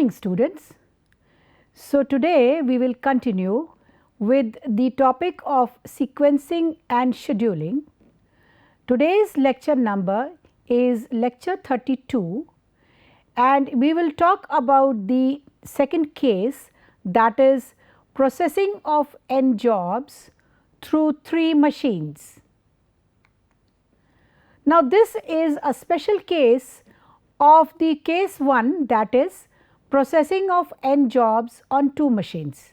morning, students. So, today we will continue with the topic of sequencing and scheduling. Today's lecture number is lecture 32 and we will talk about the second case, that is processing of n jobs through 3 machines. Now, this is a special case of the case 1, that is processing of n jobs on 2 machines.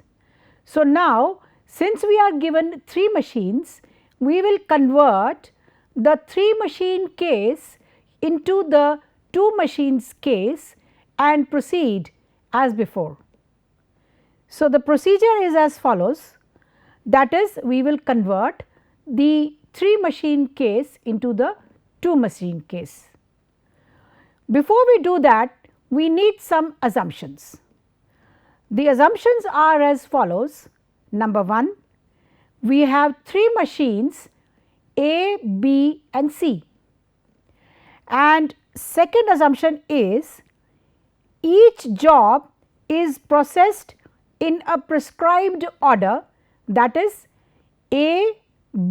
So, now since we are given 3 machines, we will convert the 3 machine case into the 2 machines case and proceed as before. So, the procedure is as follows, that is we will convert the 3 machine case into the 2 machine case. Before we do that, we need some assumptions. The assumptions are as follows. Number 1, we have 3 machines A, B and C, and second assumption is each job is processed in a prescribed order, that is A,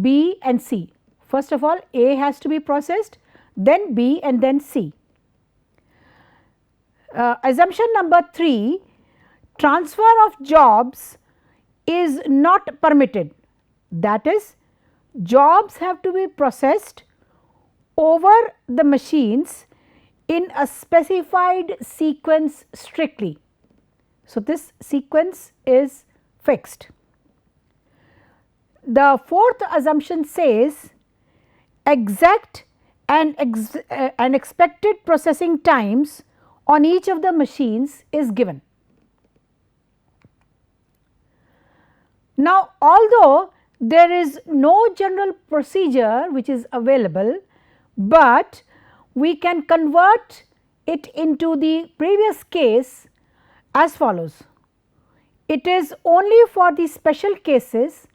B and C. First of all, A has to be processed, then B and then C. Assumption number 3, transfer of jobs is not permitted, that is jobs have to be processed over the machines in a specified sequence strictly. So, this sequence is fixed. The fourth assumption says exact and expected processing times on each of the machines is given. Now, although there is no general procedure which is available, but we can convert it into the previous case as follows. It is only for the special cases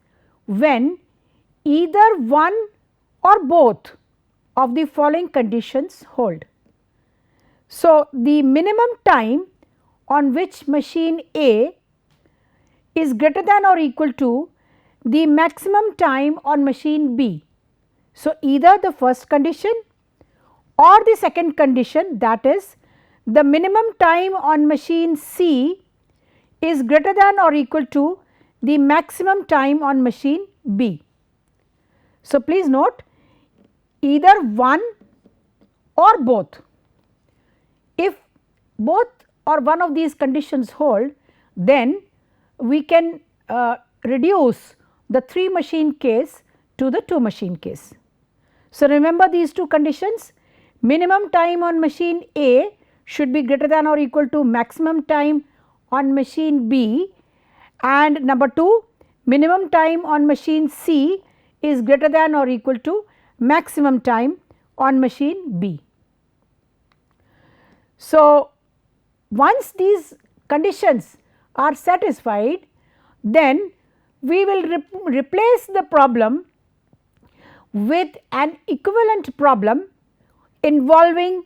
when either one or both of the following conditions hold. So, the minimum time on which machine A is greater than or equal to the maximum time on machine B. So, either the first condition or the second condition, that is the minimum time on machine C is greater than or equal to the maximum time on machine B. So, please note either one or both. If both or one of these conditions hold, then we can reduce the 3 machine case to the 2 machine case. So, remember these 2 conditions, minimum time on machine A should be greater than or equal to maximum time on machine B, and number 2, minimum time on machine C is greater than or equal to maximum time on machine B. So, once these conditions are satisfied, then we will replace the problem with an equivalent problem involving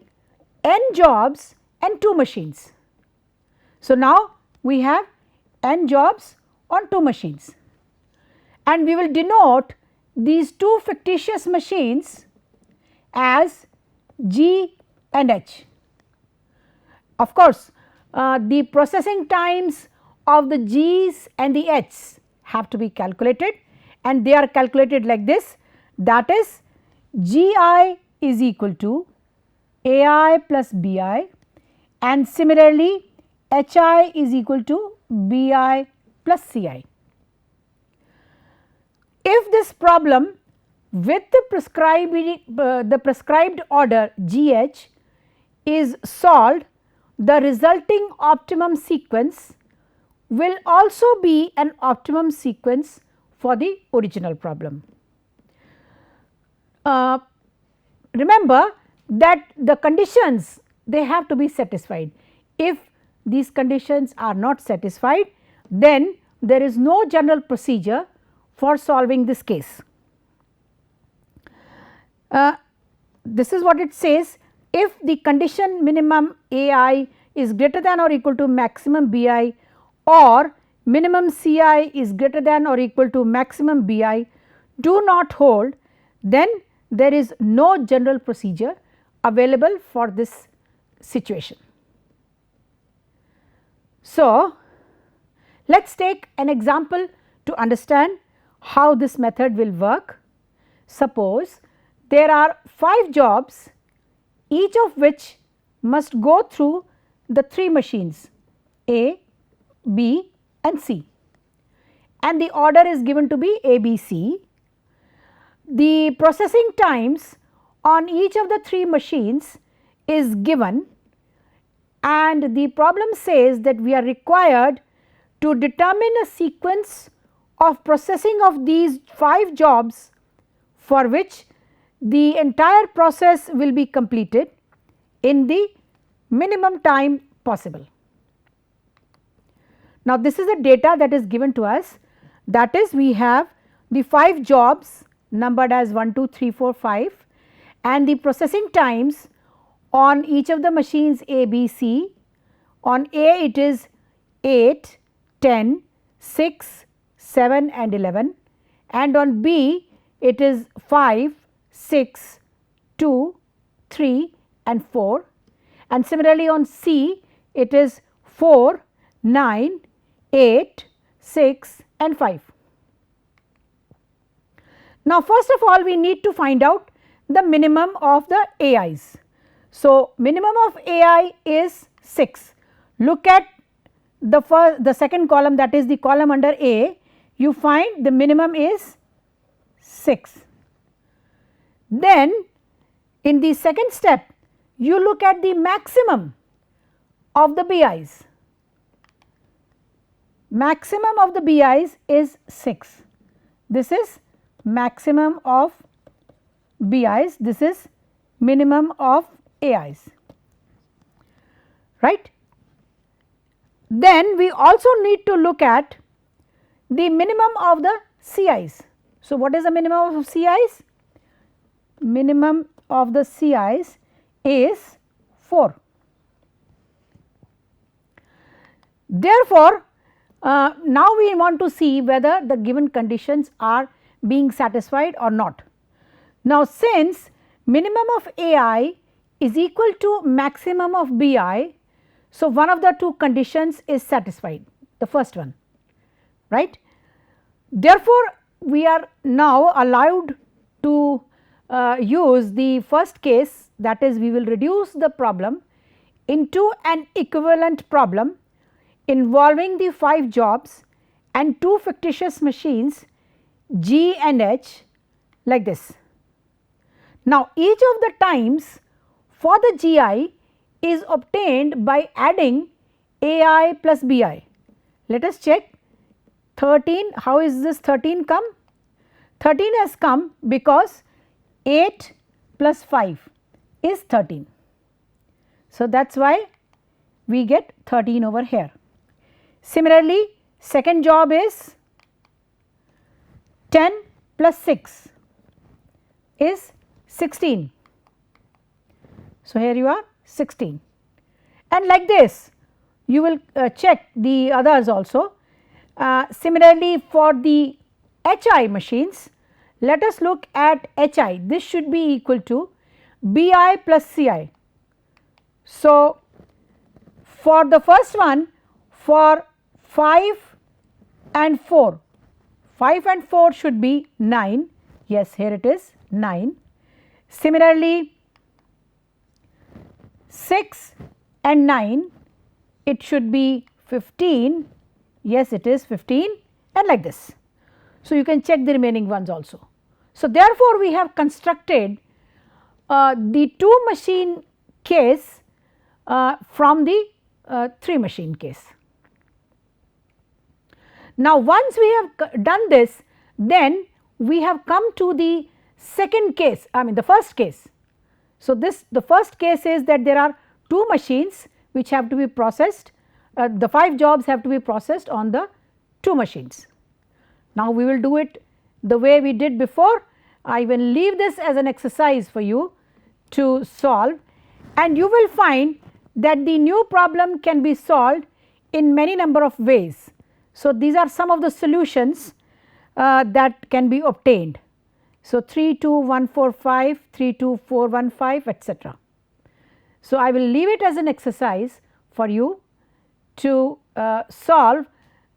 n jobs and 2 machines. So, now we have n jobs on 2 machines and we will denote these 2 fictitious machines as G and H. Of course, the processing times of the G's and the H's have to be calculated, and they are calculated like this, that is Gi is equal to Ai plus Bi, and similarly Hi is equal to Bi plus Ci. If this problem with the prescribed order Gh is solved, the resulting optimum sequence will also be an optimum sequence for the original problem. Remember that the conditions, they have to be satisfied. If these conditions are not satisfied, then there is no general procedure for solving this case. This is what it says, if the condition minimum A I is greater than or equal to maximum BI or minimum CI is greater than or equal to maximum BI do not hold, then there is no general procedure available for this situation. So, let us take an example to understand how this method will work. Suppose there are 5 jobs, each of which must go through the 3 machines A, B and C, and the order is given to be A, B, C. The processing times on each of the 3 machines is given, and the problem says that we are required to determine a sequence of processing of these 5 jobs for which the entire process will be completed in the minimum time possible. Now, this is the data that is given to us, that is we have the 5 jobs numbered as 1, 2, 3, 4, 5 and the processing times on each of the machines A, B, C. On A it is 8, 10, 6, 7 and 11, and on B it is 5, 6, 2, 3 and 4, and similarly on C it is 4, 9, 8, 6 and 5. Now, first of all we need to find out the minimum of the AIs. So, minimum of AI is 6. Look at the second column, that is the column under A, you find the minimum is 6. Then in the second step you look at the maximum of the BIs. Maximum of the BIs is 6. This is maximum of BIs, this is minimum of AIs, right. Then we also need to look at the minimum of the CIs. So, what is the minimum of CIs? Minimum of the CIs is 4. Therefore, now we want to see whether the given conditions are being satisfied or not. Now, since minimum of AI is equal to maximum of BI, so one of the 2 conditions is satisfied, the first one, right. Therefore, we are now allowed to use the first case, that is we will reduce the problem into an equivalent problem involving the 5 jobs and 2 fictitious machines G and H like this. Now, each of the times for the GI is obtained by adding AI plus BI. Let us check 13, how is this 13 come? 13 has come because 8 plus 5 is 13. So, that is why we get 13 over here. Similarly, second job is 10 plus 6 is 16. So, here you are 16, and like this you will check the others also. Similarly, for the HI machines, let us look at HI, this should be equal to BI plus CI. So, for the first one, for 5 and 4, 5 and 4 should be 9, yes, here it is 9. Similarly, 6 and 9, it should be 15, yes, it is 15, and like this. So, you can check the remaining ones also. So, therefore, we have constructed the 2 machine case from the 3 machine case. Now, once we have done this, then we have come to the second case, I mean the first case. So, the first case is that there are 2 machines which have to be processed, the 5 jobs have to be processed on the 2 machines. Now, we will do it the way we did before. I will leave this as an exercise for you to solve, and you will find that the new problem can be solved in many number of ways. So, these are some of the solutions that can be obtained. So, 32145, 32415, etc. So, I will leave it as an exercise for you to solve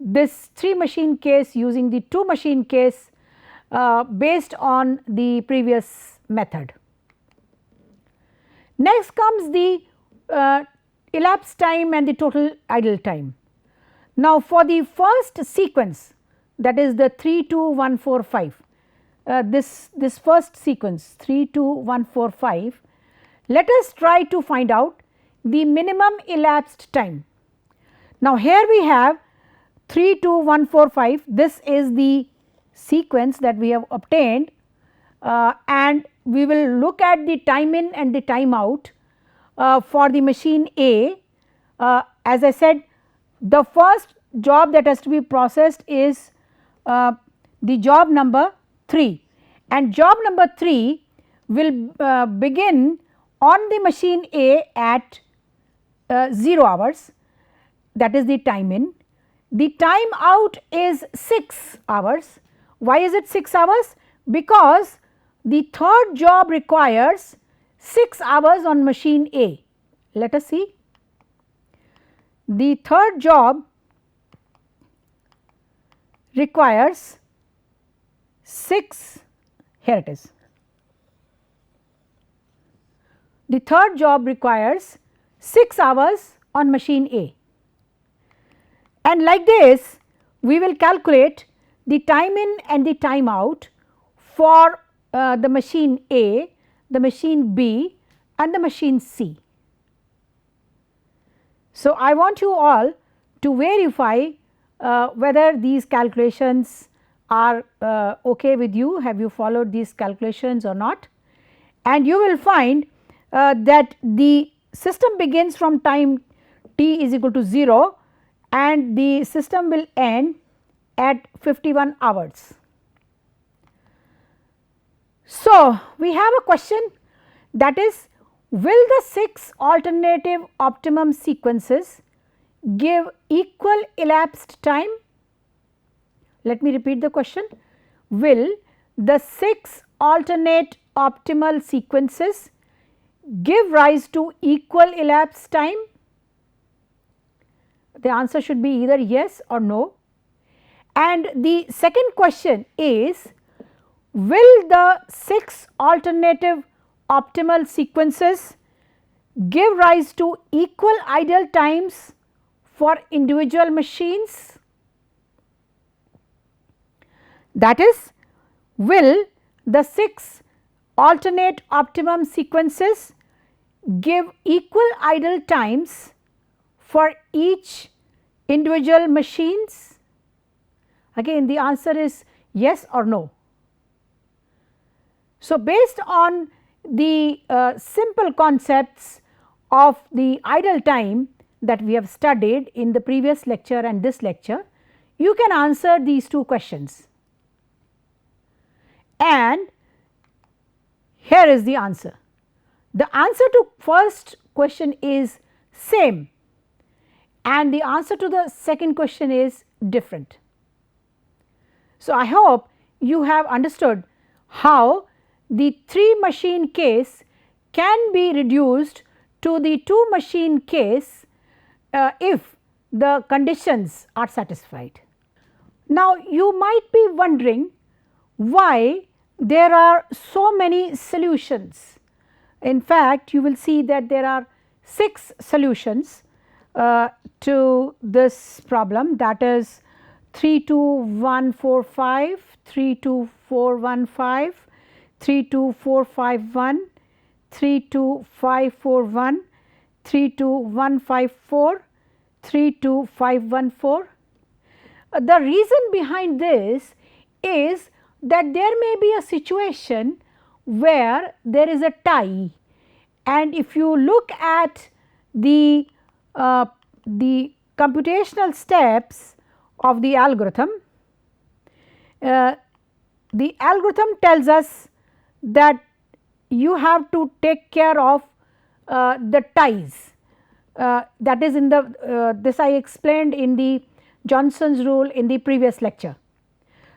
this 3 machine case using the 2 machine case based on the previous method. Next comes the elapsed time and the total idle time. Now, for the first sequence, that is the 32145, this first sequence 32145, let us try to find out the minimum elapsed time. Now, here we have 32145, this is the sequence that we have obtained, and we will look at the time in and the time out for the machine A. As I said, the first job that has to be processed is the job number 3, and job number 3 will begin on the machine A at 0 hours, that is the time in. The time out is 6 hours. Why is it 6 hours? Because the third job requires 6 hours on machine A. Let us see. The third job requires 6, here it is. The third job requires 6 hours on machine A, and like this we will calculate the time in and the time out for the machine A, the machine B and the machine C. So, I want you all to verify whether these calculations are okay with you, have you followed these calculations or not, and you will find that the system begins from time t is equal to 0 and the system will end at 51 hours. So, we have a question, that is, will the 6 alternative optimum sequences give equal elapsed time? Let me repeat the question. Will the 6 alternate optimal sequences give rise to equal elapsed time? The answer should be either yes or no. And the second question is, will the 6 alternative optimal sequences give rise to equal idle times for individual machines? That is, will the 6 alternate optimum sequences give equal idle times for each individual machines? Again, the answer is yes or no. So, based on the simple concepts of the idle time that we have studied in the previous lecture and this lecture, you can answer these two questions. And here is the answer. The answer to first question is same and the answer to the second question is different. So, I hope you have understood how the 3 machine case can be reduced to the 2 machine case if the conditions are satisfied. Now, you might be wondering why there are so many solutions. In fact, you will see that there are 6 solutions to this problem, that is 32145, 32415, 32451, 32541, 32154, 32514. The reason behind this is that there may be a situation where there is a tie, and if you look at the computational steps of the algorithm tells us that you have to take care of the ties. that is in the this I explained in the Johnson's rule in the previous lecture.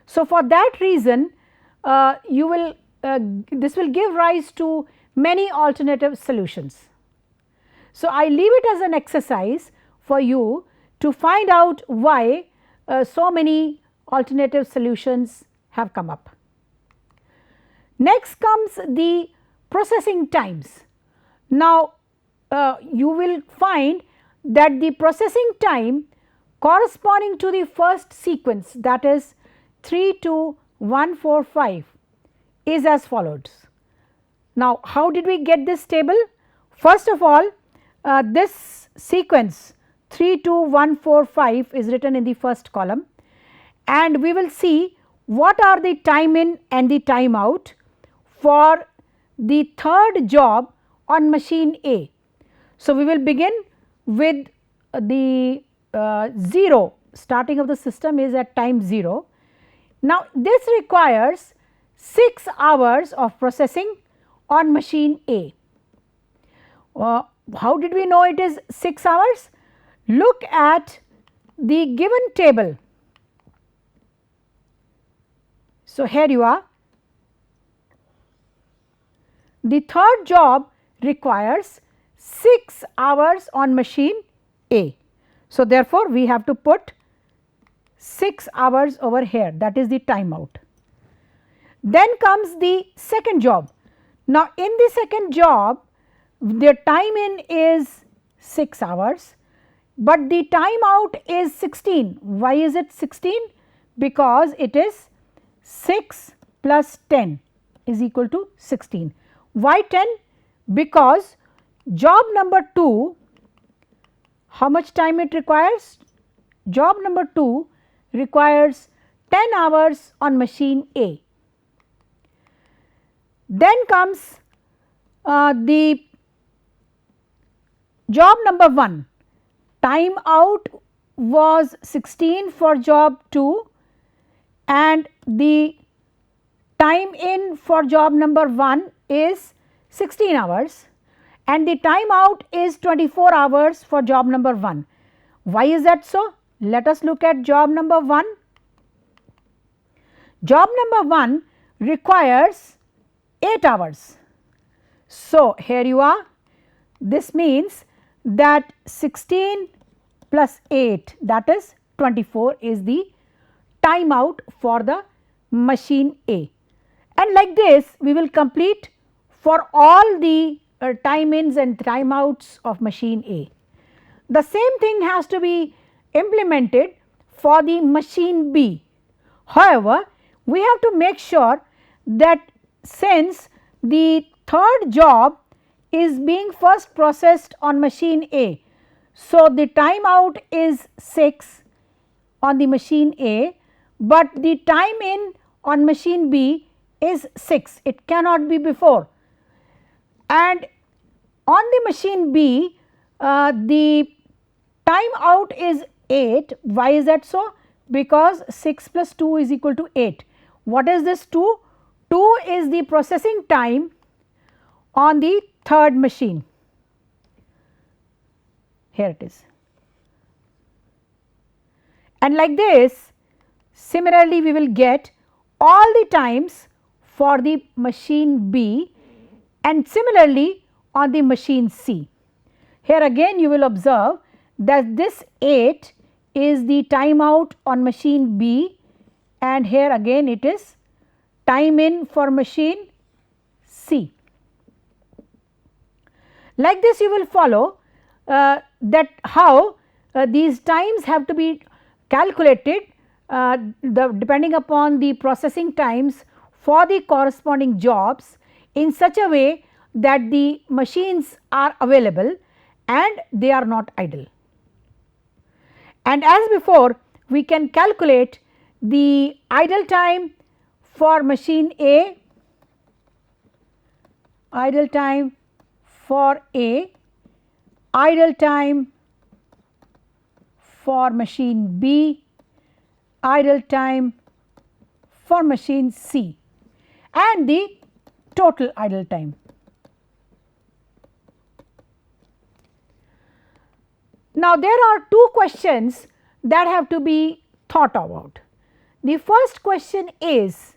So, for that reason you will this will give rise to many alternative solutions. So, I leave it as an exercise for you to find out why so many alternative solutions have come up. Next comes the processing times. Now, you will find that the processing time corresponding to the first sequence, that is 3 to 145, is as follows. Now, how did we get this table? First of all, this sequence 3 to 145 is written in the first column, and we will see what are the time in and the time out for the third job on machine A. So, we will begin with the 0, starting of the system is at time 0. Now, this requires 6 hours of processing on machine A. How did we know it is 6 hours? Look at the given table. So, here you are. The third job requires 6 hours on machine A. So, therefore, we have to put 6 hours over here, that is the timeout. Then comes the second job. Now, in the second job the time in is 6 hours, but the time out is 16. Why is it 16? Because it is 6 plus 10 is equal to 16. Why 10? Because job number 2, how much time it requires? Job number 2 requires 10 hours on machine A. Then comes the job number 1, time out was 16 for job 2 and the time in for job number 1 is 16 hours and the time out is 24 hours for job number 1. Why is that so? Let us look at job number 1. Job number 1 requires 8 hours. So, here you are. This means that 16 plus 8, that is 24, is the time out for the machine A. And like this we will complete for all the time ins and time outs of machine A. The same thing has to be implemented for the machine B. However, we have to make sure that since the third job is being first processed on machine A, so the time out is 6 on the machine A, but the time in on machine B is 6, it cannot be before. And on the machine B, the time out is 8. Why is that so? Because 6 plus 2 is equal to 8. What is this 2? 2 is the processing time on the third machine. Here it is. And like this, similarly we will get all the times for the machine B and similarly on the machine C. Here again you will observe that this 8 is the time out on machine B and here again it is time in for machine C. Like this you will follow that how these times have to be calculated depending upon the processing times for the corresponding jobs in such a way that the machines are available and they are not idle. And as before, we can calculate the idle time for machine A, idle time for A, idle time for machine B, idle time for machine C and the total idle time. Now, there are two questions that have to be thought about. The first question is,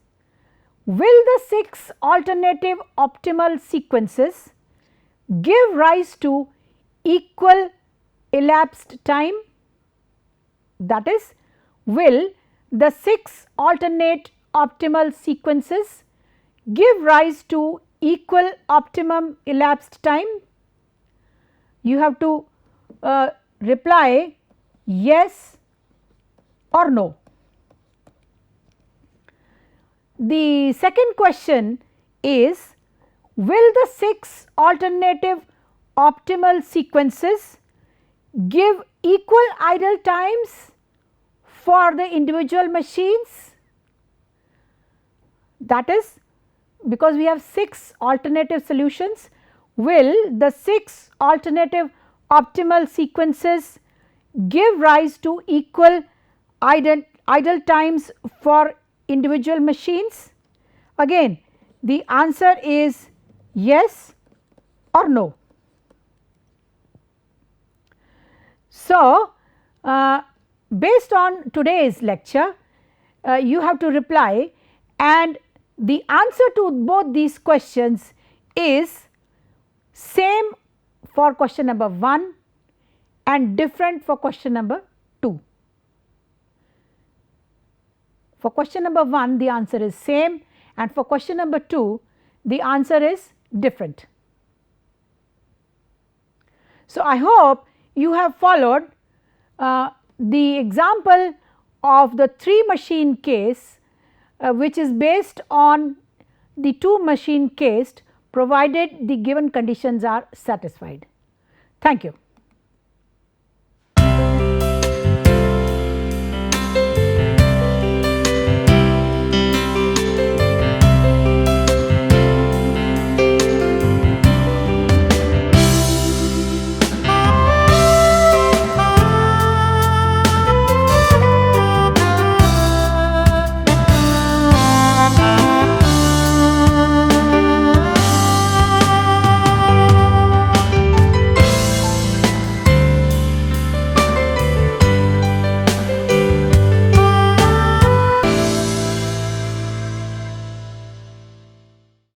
will the 6 alternative optimal sequences give rise to equal elapsed time? That is, will the 6 alternate optimal sequences give rise to equal optimum elapsed time? You have to reply yes or no. The second question is, will the 6 alternative optimal sequences give equal idle times for the individual machines? That is, because we have 6 alternative solutions, will the 6 alternative optimal sequences give rise to equal idle times for individual machines? Again, the answer is yes or no. So, based on today's lecture, you have to reply, and the answer to both these questions is same for question number 1 and different for question number 2. For question number 1, the answer is same, and for question number 2, the answer is different. So, I hope you have followed the example of the 3 machine case, which is based on the 2 machine case, provided the given conditions are satisfied. Thank you.